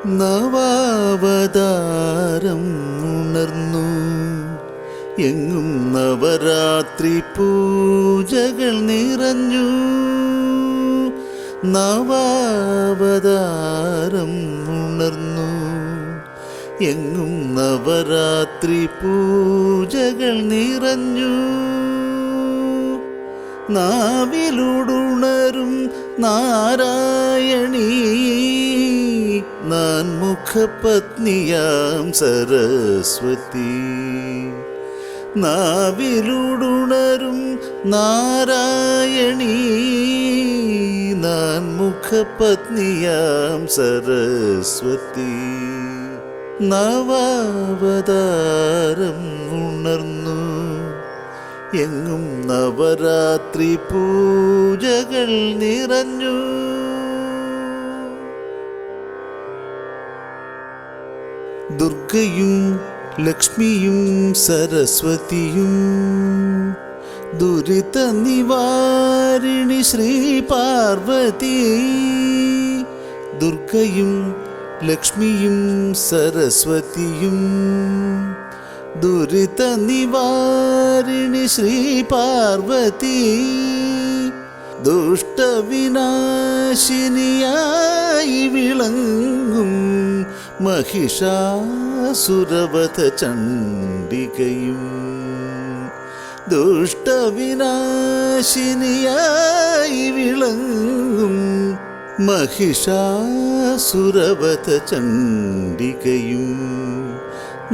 നവാവതാരം ഉണർന്നു, എങ്ങും നവരാത്രി പൂജകൾ നിറഞ്ഞു. നവാവതാരം ഉണർന്നു, എങ്ങും നവരാത്രി പൂജകൾ നിറഞ്ഞു. നാവിലുടുണരും നാരായണീ, നാൻമുഖപത്നിയാം സരസ്വതി. നാവിലുടുണരും നാരായണീ, നാൻമുഖപത്നിയാം സരസ്വതി. നവാവതാരം ഉണർന്നു, എങ്ങും നവരാത്രി പൂജകൾ നിറഞ്ഞു. ദുർഗയും ലക്ഷ്മിയും സരസ്വതിയും ദുരിത നിവാരിണി ശ്രീ പാർവതി. ദുർഗയും ലക്ഷ്മിയും സരസ്വതിയും ദുരിത നിവാരിണി ശ്രീ പാർവതി. ദുഷ്ടവിനാശിനിയായി വിളങ്ങും മഹിഷാസുരവധ ചണ്ഡികയും. ദുഷ്ടവിനാശിനിയായി വിളങ്ങും മഹിഷാസുരവധ ചണ്ഡികയും.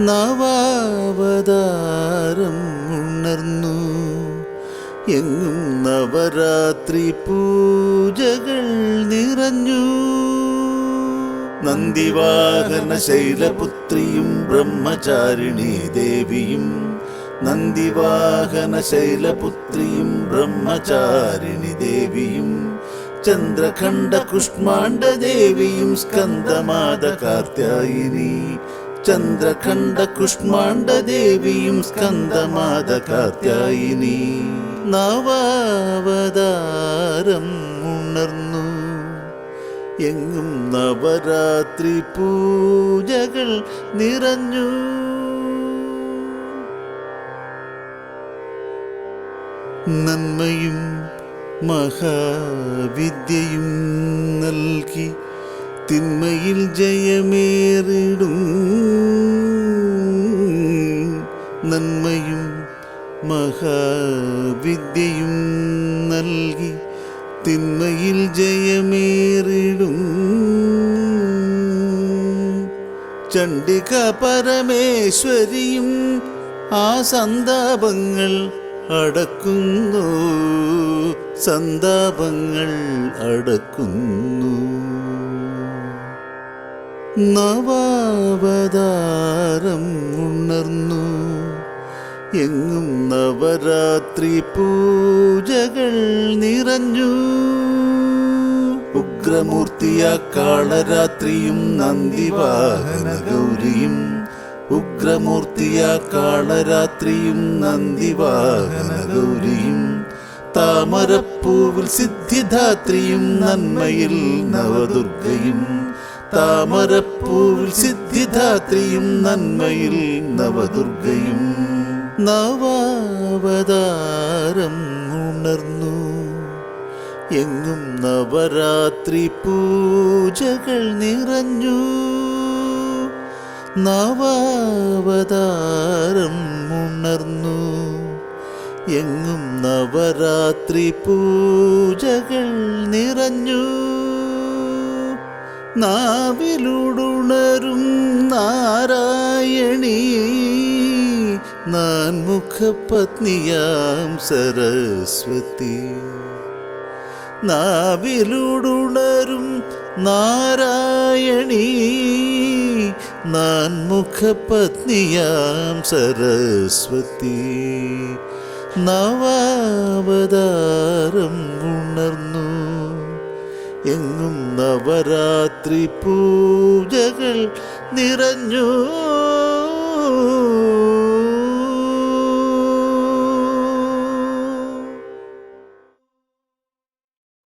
നവാവതാരം ഉണർന്നു, എങ്ങും നവരാത്രി പൂജകൾ നിറഞ്ഞു. നന്ദിവാഹന ശൈലപുത്രിയും ബ്രഹ്മചാരിണീ ദേവിയും. നന്ദിവാഹന ശൈലപുത്രിയും ബ്രഹ്മചാരിണി ദേവിയും. ചന്ദ്രഖണ്ഡ കുഷ്മാണ്ഡ ദേവിയും സ്കന്ദമാത കാർത്യായിനി. ചന്ദ്രഖണ്ഡ കുഷ്മാണ്ഡ ദേവിയും സ്കന്ദമാത കാർത്യായിനി. നവാവതാരം ഉണർന്നു, എങ്ങും നവരാത്രി പൂജകൾ നിറഞ്ഞു. നന്മയും മഹാവിദ്യയും നൽകി തിന്മയിൽ ജയമേറിടും. നന്മയും മഹാവിദ്യയും നൽകി തിന്മയിൽ ജയമേറിടും. ചണ്ഡിക പരമേശ്വരിയും ആ സന്താപങ്ങൾ അടക്കുന്നു. സന്താപങ്ങൾ അടക്കുന്നു. നവാവതാരം ഉണർന്നു, എങ്ങും നവരാത്രി പൂജകൾ നിറഞ്ഞു. ഉഗ്രമൂർത്തിയാ കാളരാത്രിയും നന്ദിവാഹന ഗൗരിയും. ഉഗ്രമൂർത്തിയാ കാളരാത്രിയും നന്ദിവാഹന ഗൗരിയും. താമരപ്പൂവിൽ സിദ്ധിദാത്രിയും നന്മയിൽ നവദുർഗയും. താമരപ്പൂവിൽ സിദ്ധിദാത്രിയും നന്മയിൽ നവദുർഗയും. നവാവതാരം ഉണർന്നു, എങ്ങും നവരാത്രി പൂജകൾ നിറഞ്ഞു. നവാവതാരം ഉണർന്നു, എങ്ങും നവരാത്രി പൂജകൾ നിറഞ്ഞു. നാവിലുടുണരും നാരായണീ, നാൻമുഖപത്നിയാം സരസ്വതി. നാവിലുടുണരും നാരായണീ, നാൻമുഖപത്നിയാം സരസ്വതി. നവാവതാരം ഉണർന്നു, എങ്ങും നവരാത്രി പൂജകൾ നിറഞ്ഞു.